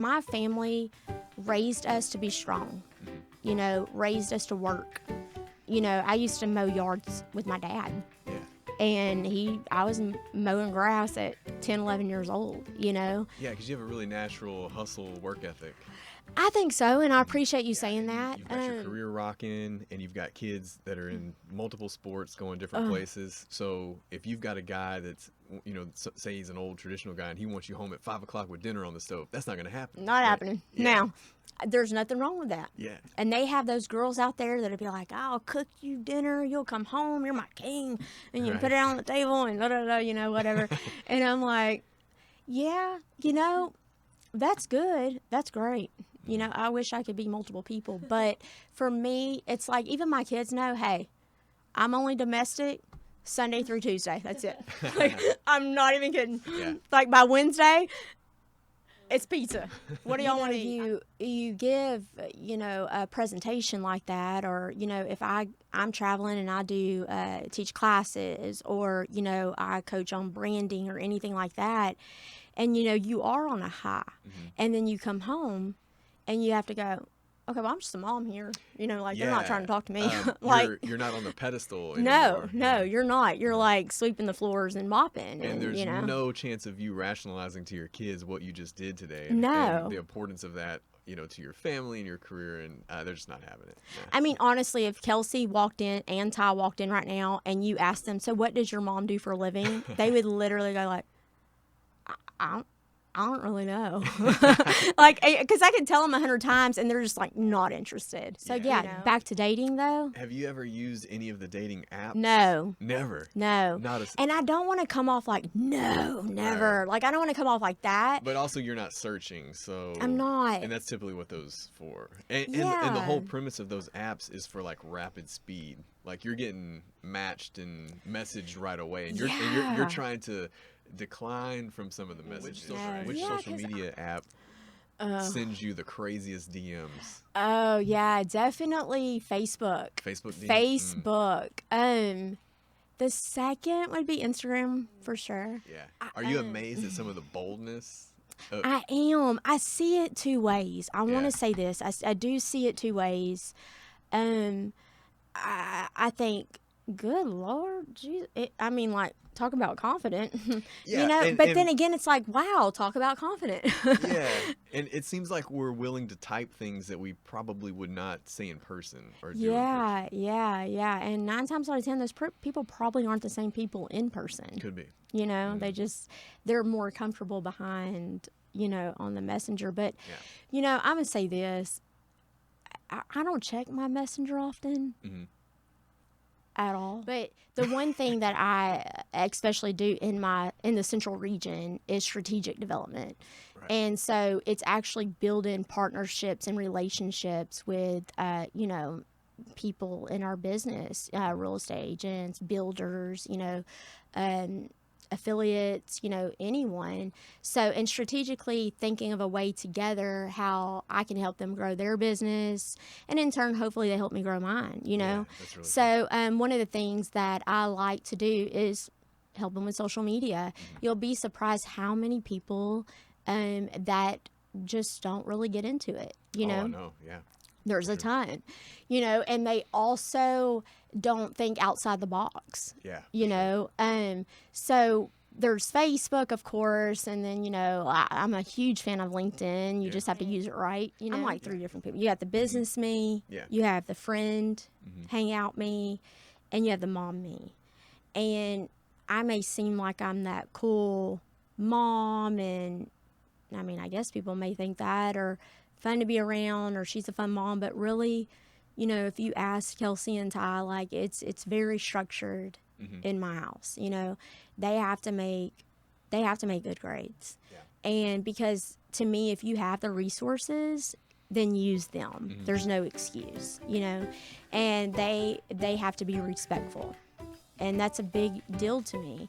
My family raised us to be strong, raised us to work. I used to mow yards with my dad. Yeah. And I was mowing grass at 10, 11 years old, Yeah, because you have a really natural hustle work ethic. I think so, and I appreciate you saying that. You've got your career rocking, and you've got kids that are in multiple sports, going different places. So if you've got a guy that's, say he's an old traditional guy, and he wants you home at 5 o'clock with dinner on the stove, that's not going to happen. Not happening. Yeah. Now, there's nothing wrong with that. Yeah. And they have those girls out there that'll be like, I'll cook you dinner, you'll come home, you're my king, and you can put it on the table and whatever. And I'm like, yeah, that's good. That's great. I wish I could be multiple people. But for me, it's like even my kids know, hey, I'm only domestic Sunday through Tuesday. That's it. I'm not even kidding. Yeah. Like by Wednesday, it's pizza. What do y'all want to eat? You give, a presentation like that, or, if I'm traveling and I do teach classes, or, I coach on branding or anything like that, and, you are on a high. Mm-hmm. And then you come home and you have to go, okay, well, I'm just a mom here. They're not trying to talk to me. You're not on the pedestal anymore. No, you're not. You're like sweeping the floors and mopping. And there's no chance of you rationalizing to your kids what you just did today. No. And the importance of that, to your family and your career, and they're just not having it. Yeah. I mean, honestly, if Kelsey walked in and Ty walked in right now and you asked them, so what does your mom do for a living? They would literally go like, I don't really know. Because I can tell them 100 times and they're just like not interested. So back to dating though. Have you ever used any of the dating apps? No. Never? No. And I don't want to come off like, no, never. Right. I don't want to come off like that. But also you're not searching, so. I'm not. And that's typically what those for. And the whole premise of those apps is for like rapid speed. Like you're getting matched and messaged right away. And you're trying to decline from some of the messages. Which social media app sends you the craziest DMs? Oh yeah, definitely Facebook. Facebook DMs? Facebook. The second would be Instagram for sure. Yeah. Are you amazed at some of the boldness? I am. I see it two ways. I want to say this. I do see it two ways. I think, good Lord, geez, talk about confident, but then again, it's like, wow, talk about confident. Yeah. And it seems like we're willing to type things that we probably would not say in person or do in person. Yeah. And 9 times out of 10, those people probably aren't the same people in person. Could be. They're more comfortable behind, on the messenger. But, I'm going to say this. I don't check my messenger often. Mm-hmm. At all. But the one thing that I especially do in the central region is strategic development. Right. And so it's actually building partnerships and relationships with, people in our business, real estate agents, builders, affiliates, anyone. So, and strategically thinking of a way together how I can help them grow their business, and in turn, hopefully they help me grow mine, Yeah, that's really cool. One of the things that I like to do is help them with social media. Mm-hmm. You'll be surprised how many people that just don't really get into it, Oh, I know, yeah. There's a ton, and they also don't think outside the box. Yeah. So there's Facebook, of course, and then, I'm a huge fan of LinkedIn. You just have to use it right. I'm like 3 different people. You have the business me, you have the friend, hangout me, and you have the mom me. And I may seem like I'm that cool mom, and I guess people may think that, or fun to be around, or she's a fun mom, but really, if you ask Kelsey and Ty, like it's very structured in my house. They have to make good grades. Yeah. And because to me, if you have the resources, then use them. Mm-hmm. There's no excuse, and they have to be respectful. And that's a big deal to me.